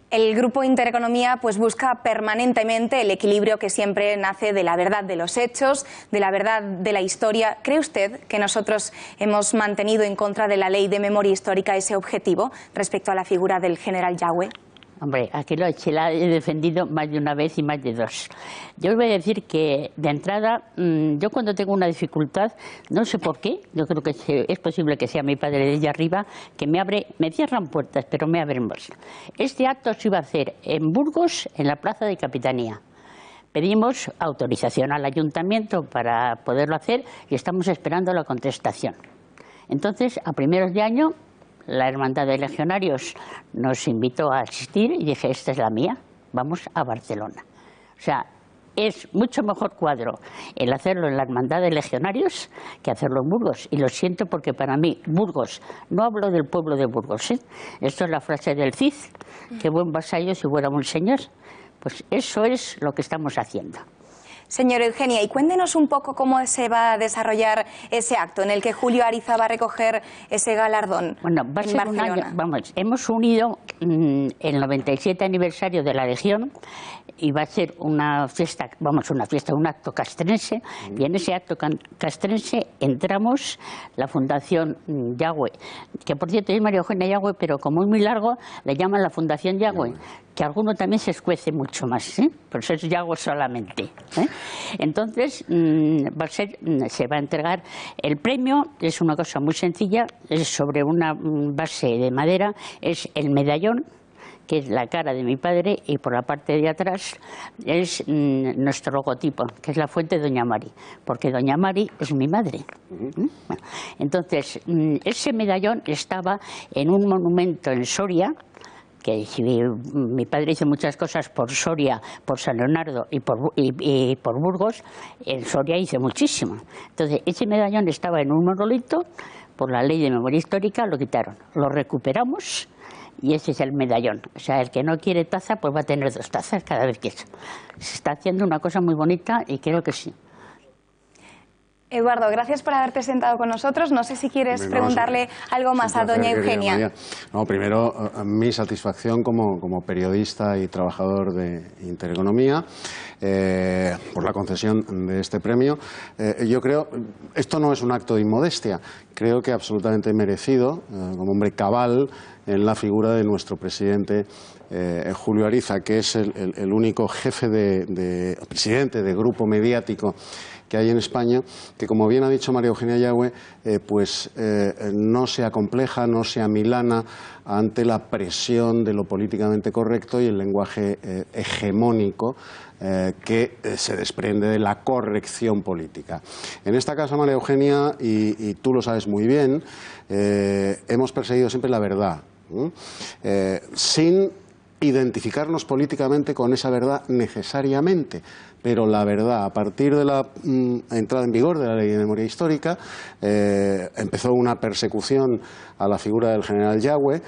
El Grupo Intereconomía pues busca permanentemente el equilibrio que siempre nace de la verdad de los hechos, de la verdad de la historia. ¿Cree usted que nosotros hemos mantenido en contra de la Ley de Memoria Histórica ese objetivo respecto a la figura del general Yagüe? Hombre, aquí lo he defendido más de una vez y más de dos. Yo os voy a decir que, de entrada, yo cuando tengo una dificultad, no sé por qué, yo creo que es posible que sea mi padre de allá arriba, que me cierran puertas, pero me abren más. Este acto se iba a hacer en Burgos, en la Plaza de Capitanía. Pedimos autorización al ayuntamiento para poderlo hacer y estamos esperando la contestación. Entonces, a primeros de año, la Hermandad de Legionarios nos invitó a asistir y dije, esta es la mía, vamos a Barcelona. O sea, es mucho mejor cuadro el hacerlo en la Hermandad de Legionarios que hacerlo en Burgos. Y lo siento porque para mí, Burgos, no hablo del pueblo de Burgos, ¿eh? Esto es la frase del Cid, que buen vasallo si fuera un señor. Pues eso es lo que estamos haciendo. Señora Eugenia, y cuéntenos un poco cómo se va a desarrollar ese acto en el que Julio Ariza va a recoger ese galardón. Bueno, va a ser un año, vamos, hemos unido el 97 aniversario de la Legión y va a ser una fiesta, un acto castrense, y en ese acto castrense entramos la Fundación Yagüe, que por cierto es María Eugenia Yagüe, pero como es muy largo, le llaman la Fundación Yagüe, que alguno también se escuece mucho más, ¿eh? Por eso es Yagüe solamente, ¿eh? Entonces, se va a entregar el premio, es una cosa muy sencilla, es sobre una base de madera, es el medallón, que es la cara de mi padre, y por la parte de atrás es nuestro logotipo, que es la fuente de Doña Mari, porque Doña Mari es mi madre. Entonces, ese medallón estaba en un monumento en Soria, que mi padre hizo muchas cosas por Soria, por San Leonardo y por Burgos. En Soria hizo muchísimo. Entonces, ese medallón estaba en un monolito, por la Ley de Memoria Histórica lo quitaron. Lo recuperamos y ese es el medallón. O sea, el que no quiere taza, pues va a tener 2 tazas cada vez que eso. Se está haciendo una cosa muy bonita y creo que sí. Eduardo, gracias por haberte sentado con nosotros. No sé si quieres preguntarle algo más a doña Eugenia. No, primero, mi satisfacción como periodista y trabajador de Intereconomía por la concesión de este premio. Yo creo, esto no es un acto de inmodestia, creo que absolutamente merecido, como hombre cabal en la figura de nuestro presidente Julio Ariza, que es el único presidente de grupo mediático que hay en España, que como bien ha dicho María Eugenia Yagüe, no se acompleja, no se amilana ante la presión de lo políticamente correcto y el lenguaje hegemónico que se desprende de la corrección política. En esta casa, María Eugenia, y tú lo sabes muy bien, hemos perseguido siempre la verdad, sin identificarnos políticamente con esa verdad necesariamente, pero la verdad, a partir de la entrada en vigor de la Ley de Memoria Histórica, empezó una persecución a la figura del general Yagüe,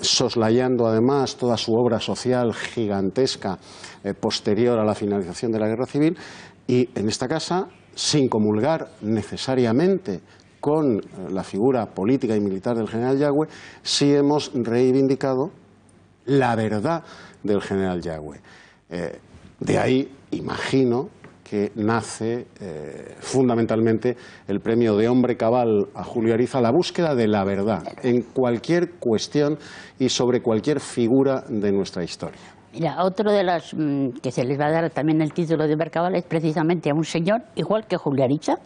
soslayando además toda su obra social gigantesca posterior a la finalización de la Guerra Civil, y en esta casa, sin comulgar necesariamente con la figura política y militar del general Yagüe, sí hemos reivindicado la verdad del general Yagüe. De ahí, imagino, que nace fundamentalmente el premio de hombre cabal a Julio Ariza, la búsqueda de la verdad en cualquier cuestión y sobre cualquier figura de nuestra historia. Mira, otro de los que se les va a dar también el título de hombre cabal es precisamente a un señor, igual que Julio Ariza,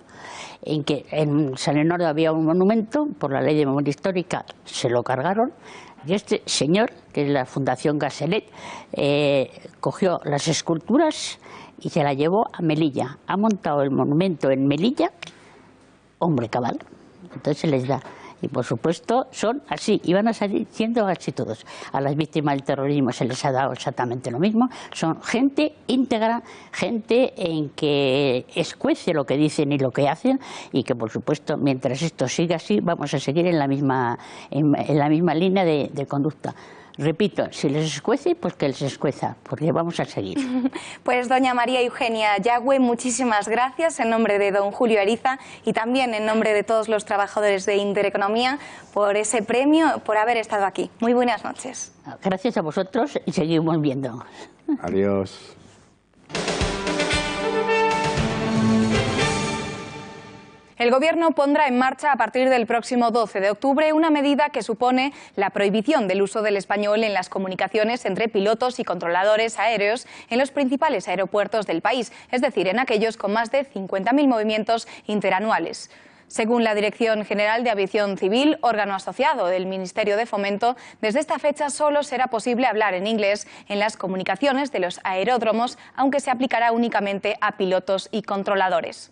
en que en San Leonardo había un monumento, por la Ley de Memoria Histórica se lo cargaron. Y este señor, que es la Fundación Gaselet, cogió las esculturas y se la llevó a Melilla. Ha montado el monumento en Melilla, hombre cabal. Entonces se les da Y por supuesto son así, y van a salir siendo así todos. A las víctimas del terrorismo se les ha dado exactamente lo mismo. Son gente íntegra, gente en que escuece lo que dicen y lo que hacen, y que por supuesto mientras esto siga así vamos a seguir en la misma línea de conducta. Repito, si les escuece, pues que les escueza, porque vamos a seguir. Pues doña María Eugenia Yagüe, muchísimas gracias en nombre de don Julio Ariza y también en nombre de todos los trabajadores de Intereconomía por ese premio, por haber estado aquí. Muy buenas noches. Gracias a vosotros y seguimos viendo. Adiós. El Gobierno pondrá en marcha a partir del próximo 12 de octubre una medida que supone la prohibición del uso del español en las comunicaciones entre pilotos y controladores aéreos en los principales aeropuertos del país, es decir, en aquellos con más de 50.000 movimientos interanuales. Según la Dirección General de Aviación Civil, órgano asociado del Ministerio de Fomento, desde esta fecha solo será posible hablar en inglés en las comunicaciones de los aeródromos, aunque se aplicará únicamente a pilotos y controladores.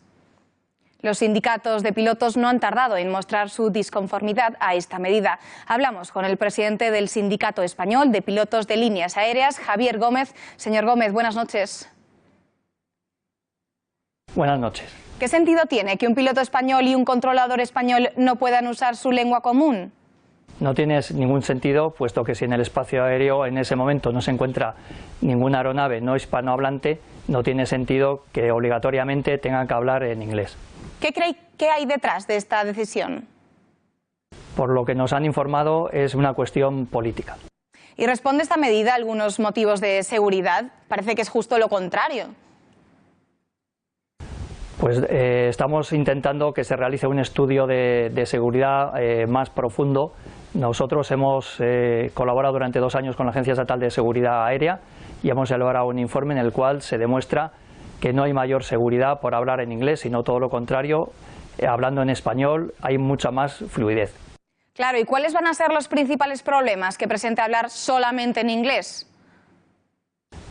Los sindicatos de pilotos no han tardado en mostrar su disconformidad a esta medida. Hablamos con el presidente del Sindicato Español de Pilotos de Líneas Aéreas, Javier Gómez. Señor Gómez, buenas noches. Buenas noches. ¿Qué sentido tiene que un piloto español y un controlador español no puedan usar su lengua común? No tiene ningún sentido, puesto que si en el espacio aéreo en ese momento no se encuentra ninguna aeronave no hispanohablante, no tiene sentido que obligatoriamente tengan que hablar en inglés. ¿Qué cree que hay detrás de esta decisión? Por lo que nos han informado, es una cuestión política. ¿Y responde esta medida a algunos motivos de seguridad? Parece que es justo lo contrario. Pues estamos intentando que se realice un estudio de seguridad más profundo. Nosotros hemos colaborado durante 2 años con la Agencia Estatal de Seguridad Aérea y hemos elaborado un informe en el cual se demuestra que no hay mayor seguridad por hablar en inglés, sino todo lo contrario, hablando en español hay mucha más fluidez. Claro, ¿y cuáles van a ser los principales problemas que presente hablar solamente en inglés?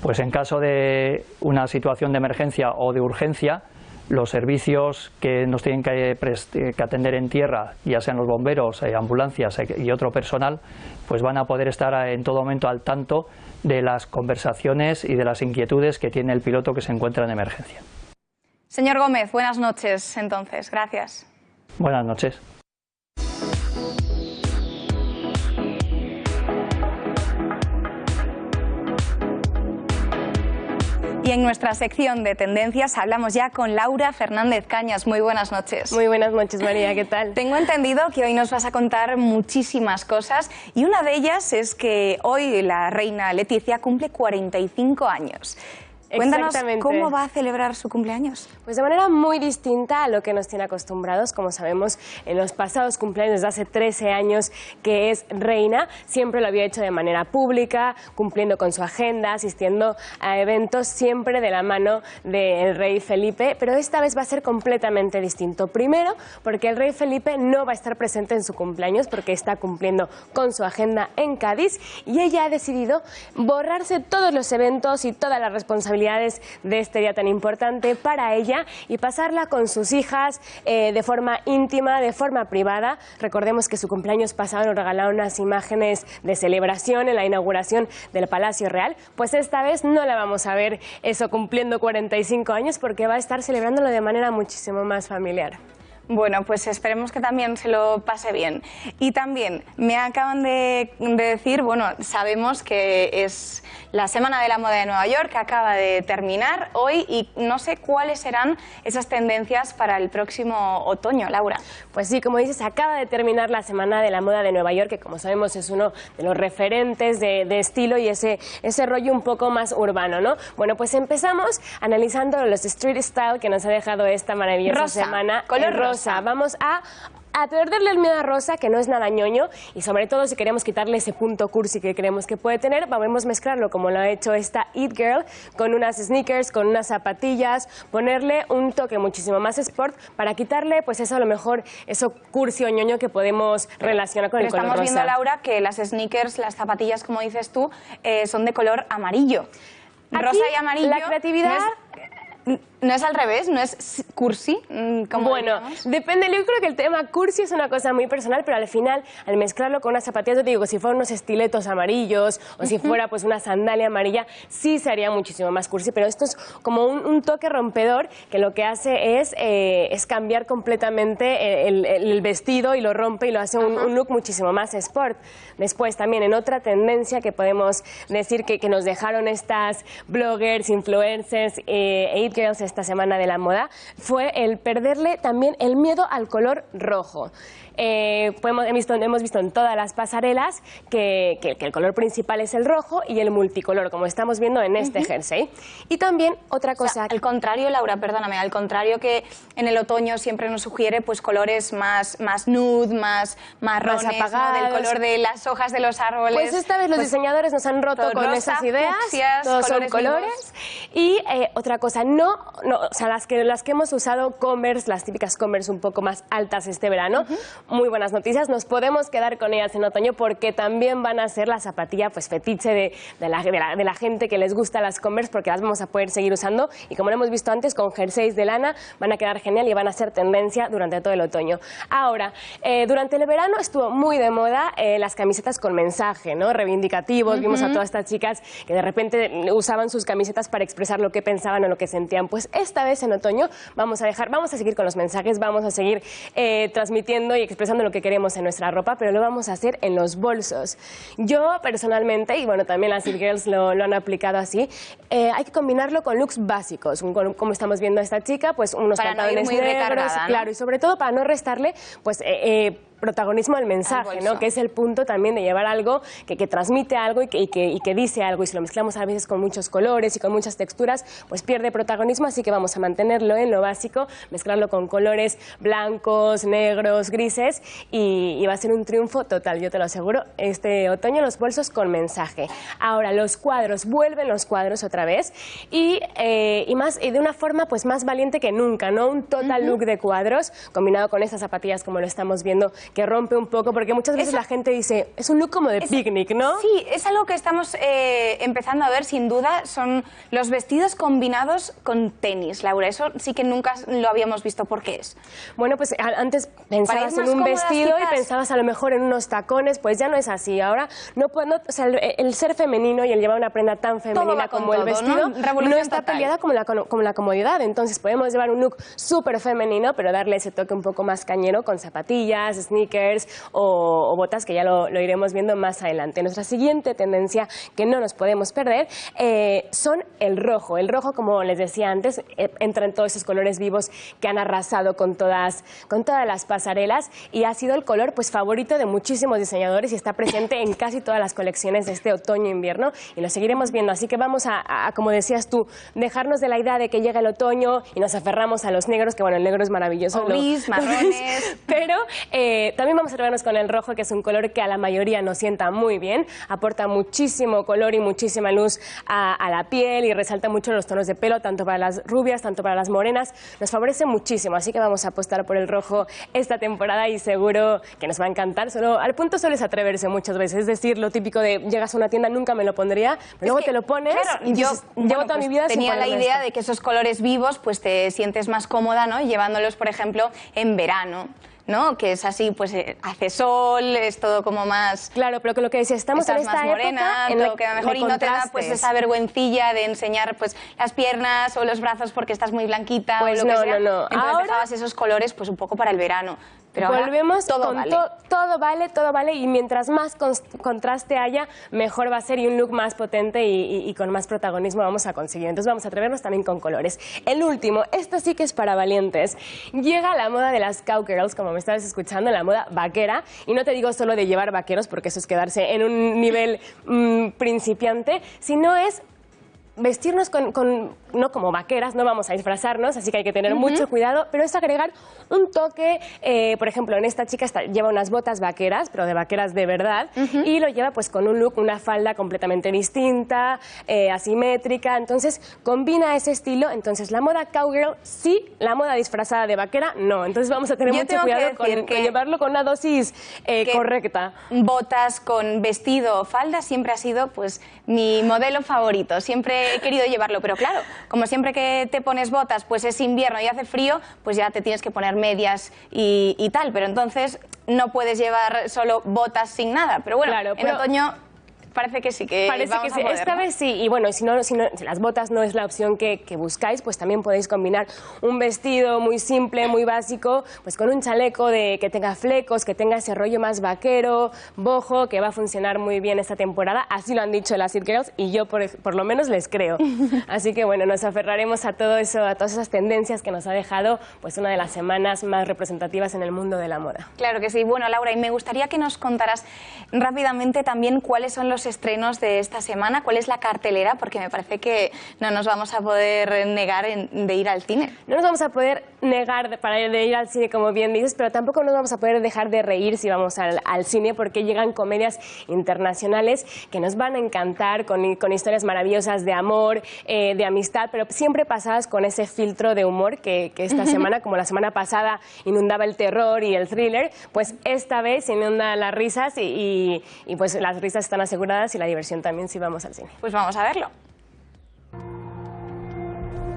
Pues en caso de una situación de emergencia o de urgencia, los servicios que nos tienen que atender en tierra, ya sean los bomberos, ambulancias y otro personal, pues van a poder estar en todo momento al tanto de las conversaciones y de las inquietudes que tiene el piloto que se encuentra en emergencia. Señor Gómez, buenas noches entonces. Gracias. Buenas noches. Y en nuestra sección de tendencias hablamos ya con Laura Fernández Cañas. Muy buenas noches. Muy buenas noches, María, ¿qué tal? Tengo entendido que hoy nos vas a contar muchísimas cosas y una de ellas es que hoy la reina Leticia cumple 45 años. Cuéntanos cómo va a celebrar su cumpleaños. Pues de manera muy distinta a lo que nos tiene acostumbrados. Como sabemos, en los pasados cumpleaños desde hace 13 años que es reina, siempre lo había hecho de manera pública, cumpliendo con su agenda, asistiendo a eventos siempre de la mano del rey Felipe, pero esta vez va a ser completamente distinto. Primero, porque el rey Felipe no va a estar presente en su cumpleaños porque está cumpliendo con su agenda en Cádiz y ella ha decidido borrarse todos los eventos y todas las responsabilidades de este día tan importante para ella y pasarla con sus hijas de forma íntima, de forma privada. Recordemos que su cumpleaños pasado nos regalaron unas imágenes de celebración en la inauguración del Palacio Real. Pues esta vez no la vamos a ver eso cumpliendo 45 años porque va a estar celebrándolo de manera muchísimo más familiar. Bueno, pues esperemos que también se lo pase bien. Y también me acaban de decir, bueno, sabemos que es la Semana de la Moda de Nueva York, que acaba de terminar hoy y no sé cuáles serán esas tendencias para el próximo otoño, Laura. Pues sí, como dices, acaba de terminar la Semana de la Moda de Nueva York, que como sabemos es uno de los referentes de estilo y ese rollo un poco más urbano, ¿no? Bueno, pues empezamos analizando los street style que nos ha dejado esta maravillosa semana. Color rosa. Vamos a perderle el miedo a rosa, que no es nada ñoño, y sobre todo si queremos quitarle ese punto cursi que creemos que puede tener, vamos a mezclarlo como lo ha hecho esta It Girl, con unas sneakers, con unas zapatillas, ponerle un toque muchísimo más sport para quitarle, pues eso a lo mejor, eso cursi o ñoño que podemos relacionar con el color rosa. Estamos viendo, Laura, que las sneakers, las zapatillas, como dices tú, son de color amarillo. Aquí, rosa y amarillo. La creatividad... ¿No es al revés? ¿No es cursi? Bueno, depende. Yo creo que el tema cursi es una cosa muy personal, pero al final, al mezclarlo con unas zapatillas, yo te digo que si fueran unos estiletos amarillos o si fuera pues una sandalia amarilla, sí se haría muchísimo más cursi, pero esto es como un toque rompedor que lo que hace es cambiar completamente el vestido y lo rompe y lo hace un look muchísimo más sport. Después también en otra tendencia que podemos decir que nos dejaron estas bloggers, influencers e it girls esta semana de la moda, fue el perderle también el miedo al color rojo. Hemos visto en todas las pasarelas que el color principal es el rojo y el multicolor, como estamos viendo en este jersey. Y también otra cosa... O sea, al contrario, Laura, perdóname, al contrario que en el otoño siempre nos sugiere pues colores más nude, más marrones, más apagados, ¿no? Del color de las hojas de los árboles. Pues esta vez los diseñadores nos han roto con rosa, esas ideas, fucsias, todos son colores. Y otra cosa, o sea, las que hemos usado Converse, las típicas Converse un poco más altas este verano, muy buenas noticias, nos podemos quedar con ellas en otoño porque también van a ser la zapatilla pues fetiche de la gente que les gusta las Converse, porque las vamos a poder seguir usando y como lo hemos visto antes con jerseys de lana van a quedar genial y van a ser tendencia durante todo el otoño. Ahora, durante el verano estuvo muy de moda las camisetas con mensaje, ¿no? Reivindicativos, vimos a todas estas chicas que de repente usaban sus camisetas para expresar lo que pensaban o lo que sentían. Pues esta vez en otoño vamos a seguir con los mensajes, vamos a seguir transmitiendo y expresando lo que queremos en nuestra ropa, pero lo vamos a hacer en los bolsos. Yo personalmente, y bueno, también las It Girls lo han aplicado así, hay que combinarlo con looks básicos, como estamos viendo a esta chica, pues unos pantalones negros, ¿no? Claro, y sobre todo para no restarle pues protagonismo al mensaje, ¿no? Que es el punto también de llevar algo que transmite algo y que dice algo, y si lo mezclamos a veces con muchos colores y con muchas texturas, pues pierde protagonismo, así que vamos a mantenerlo en lo básico, mezclarlo con colores blancos, negros, grises, y va a ser un triunfo total, yo te lo aseguro, este otoño los bolsos con mensaje. Ahora, los cuadros, vuelven los cuadros otra vez, y de una forma pues más valiente que nunca, ¿no? Un total look de cuadros, combinado con estas zapatillas como lo estamos viendo, que rompe un poco, porque muchas veces la gente dice, es un look como de picnic, ¿no? Sí, es algo que estamos empezando a ver, sin duda, son los vestidos combinados con tenis, Laura. Eso sí que nunca lo habíamos visto. ¿Por qué es? Bueno, pues antes pensabas en un vestido y pensabas a lo mejor en unos tacones, pues ya no es así. Ahora, o sea, el ser femenino y el llevar una prenda tan femenina como el vestido, no está peleada como la comodidad. Entonces podemos llevar un look súper femenino, pero darle ese toque un poco más cañero con zapatillas, sneakers o botas, que ya lo iremos viendo más adelante. Nuestra siguiente tendencia que no nos podemos perder son el rojo. El rojo, como les decía antes, entra en todos esos colores vivos que han arrasado con todas las pasarelas y ha sido el color pues favorito de muchísimos diseñadores y está presente en casi todas las colecciones de este otoño-invierno y lo seguiremos viendo. Así que vamos a, como decías tú, dejarnos de la idea de que llega el otoño y nos aferramos a los negros, que bueno, el negro es maravilloso. O gris, marrones. Pero también vamos a vernos con el rojo, que es un color que a la mayoría nos sienta muy bien, aporta muchísimo color y muchísima luz a la piel y resalta mucho los tonos de pelo, tanto para las rubias, tanto para las morenas, nos favorece muchísimo, así que vamos a apostar por el rojo esta temporada y seguro que nos va a encantar. Al punto sueles atreverse muchas veces, es decir, lo típico de llegas a una tienda, nunca me lo pondría, pero luego te lo pones, claro, y dices, llevo toda mi vida tenía sin la idea esto. de que esos colores vivos pues te sientes más cómoda, ¿no? Llevándolos, por ejemplo, en verano, ¿no? Que es así, pues hace sol, es todo como más... Claro, pero que lo que decía, estamos en esta más morena, época en todo queda mejor y no te da pues esa vergüencilla de enseñar pues las piernas o los brazos porque estás muy blanquita pues o lo que sea. No. Entonces ahora dejabas esos colores pues un poco para el verano. Pero volvemos todo con vale. todo vale y mientras más contraste haya, mejor va a ser y un look más potente y con más protagonismo vamos a conseguir. Entonces vamos a atrevernos también con colores. El último, esto sí que es para valientes. Llega la moda de las cowgirls, como me estabas escuchando, la moda vaquera, y no te digo solo de llevar vaqueros porque eso es quedarse en un nivel principiante, sino es vestirnos no como vaqueras, no vamos a disfrazarnos, así que hay que tener mucho cuidado, pero es agregar un toque, por ejemplo, en esta chica lleva unas botas vaqueras, pero de vaqueras de verdad, y lo lleva pues con un look, una falda completamente distinta, asimétrica, entonces combina ese estilo. Entonces la moda cowgirl sí, la moda disfrazada de vaquera no, entonces vamos a tener mucho cuidado con llevarlo con una dosis correcta. Botas con vestido o falda siempre ha sido pues mi modelo favorito, siempre he querido llevarlo, pero claro, como siempre que te pones botas, pues es invierno y hace frío, pues ya te tienes que poner medias y tal, pero entonces no puedes llevar solo botas sin nada, pero bueno, claro, en otoño parece que sí, que parece vamos que sí. a poder, Esta vez sí, y bueno, si las botas no es la opción que buscáis, pues también podéis combinar un vestido muy simple, muy básico, pues con un chaleco que tenga flecos, que tenga ese rollo más vaquero, boho, que va a funcionar muy bien esta temporada. Así lo han dicho las It Girls y yo por lo menos les creo. Así que bueno, nos aferraremos a todo eso, a todas esas tendencias que nos ha dejado pues una de las semanas más representativas en el mundo de la moda. Claro que sí. Bueno, Laura, y me gustaría que nos contaras rápidamente también cuáles son los estrenos de esta semana, cuál es la cartelera, porque me parece que no nos vamos a poder negar de ir al cine. No nos vamos a poder negar de ir al cine, como bien dices, pero tampoco nos vamos a poder dejar de reír si vamos al cine, porque llegan comedias internacionales que nos van a encantar, con historias maravillosas de amor, de amistad, pero siempre pasadas con ese filtro de humor que esta semana, como la semana pasada inundaba el terror y el thriller, pues esta vez inunda las risas y pues las risas están aseguradas y la diversión también si vamos al cine. Pues vamos a verlo.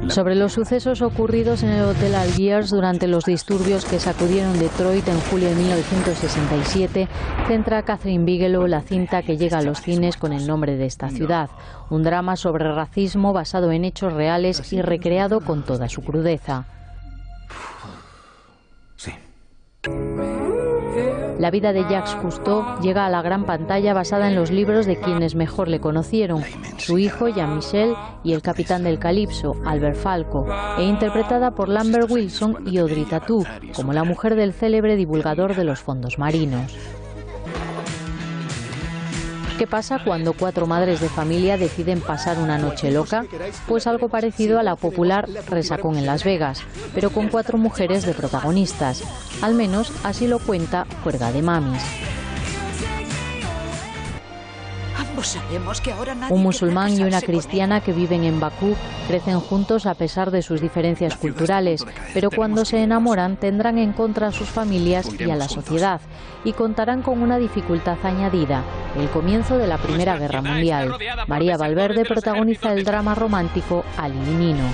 Sobre los sucesos ocurridos en el Hotel Algiers durante los disturbios que sacudieron Detroit en julio de 1967, centra Catherine Bigelow la cinta que llega a los cines con el nombre de esta ciudad. Un drama sobre racismo basado en hechos reales y recreado con toda su crudeza. Sí. La vida de Jacques Cousteau llega a la gran pantalla basada en los libros de quienes mejor le conocieron, su hijo Jean-Michel y el capitán del Calipso, Albert Falco, e interpretada por Lambert Wilson y Audrey Tautou, como la mujer del célebre divulgador de los fondos marinos. ¿Qué pasa cuando 4 madres de familia deciden pasar una noche loca? Pues algo parecido a la popular Resacón en Las Vegas, pero con 4 mujeres de protagonistas. Al menos así lo cuenta Juerga de Mamis. Un musulmán y una cristiana que viven en Bakú crecen juntos a pesar de sus diferencias culturales, pero cuando se enamoran tendrán en contra a sus familias y a la sociedad, y contarán con una dificultad añadida, el comienzo de la Primera Guerra Mundial. María Valverde protagoniza el drama romántico Ali y Nino.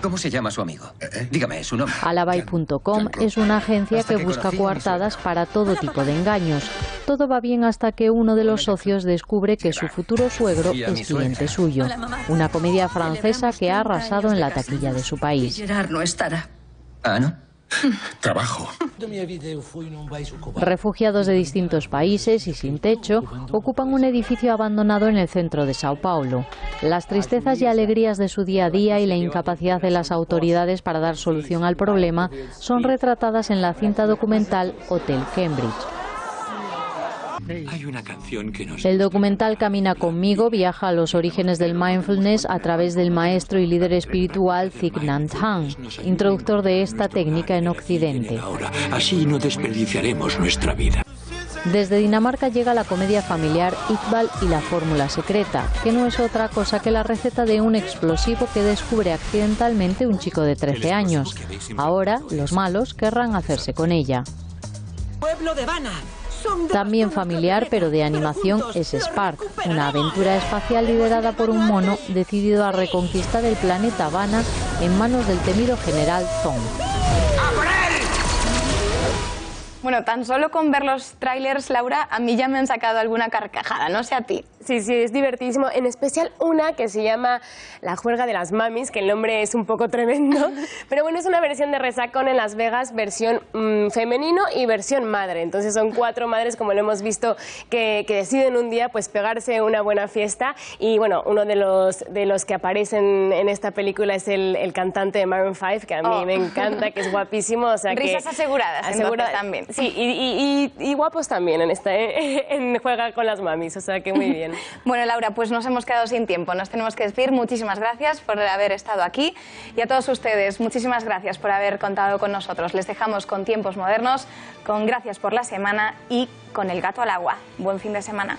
¿Cómo se llama su amigo? Dígame su nombre. Alabay.com es una agencia que busca coartadas para todo tipo de engaños. Todo va bien hasta que uno de los socios descubre que su futuro suegro es cliente suyo. Una comedia francesa que ha arrasado en la taquilla de su país. Gerard no estará. Ah, ¿no? Trabajo. Refugiados de distintos países y sin techo ocupan un edificio abandonado en el centro de Sao Paulo. Las tristezas y alegrías de su día a día y la incapacidad de las autoridades para dar solución al problema son retratadas en la cinta documental Hotel Cambridge. Hay una canción que nos... El documental Camina conmigo viaja a los orígenes del mindfulness a través del maestro y líder espiritual Thich Nhat Hanh, introductor de esta técnica en Occidente. Así no desperdiciaremos nuestra vida. Desde Dinamarca llega la comedia familiar Iqbal y la fórmula secreta, que no es otra cosa que la receta de un explosivo que descubre accidentalmente un chico de 13 años. Ahora, los malos querrán hacerse con ella. Pueblo de Vanna. También familiar, pero de animación, es Spark, una aventura espacial liderada por un mono decidido a reconquistar el planeta Vanna en manos del temido general Zong. Bueno, tan solo con ver los trailers, Laura, a mí ya me han sacado alguna carcajada, no sé a ti. Sí, es divertidísimo, en especial una que se llama La Juerga de las Mamis, que el nombre es un poco tremendo, pero bueno, es una versión de Resacón en Las Vegas, versión femenino y versión madre. Entonces son 4 madres, como lo hemos visto, que deciden un día pues pegarse una buena fiesta, y bueno, uno de los que aparecen en esta película es el cantante de Maroon 5, que a mí me encanta, que es guapísimo. O sea, risas aseguradas, entonces también. Sí, y guapos también en Juega con las Mamis, o sea que muy bien. Bueno, Laura, pues nos hemos quedado sin tiempo, nos tenemos que despedir. Muchísimas gracias por haber estado aquí, y a todos ustedes, muchísimas gracias por haber contado con nosotros. Les dejamos con Tiempos Modernos, con Gracias por la Semana y con El Gato al Agua. Buen fin de semana.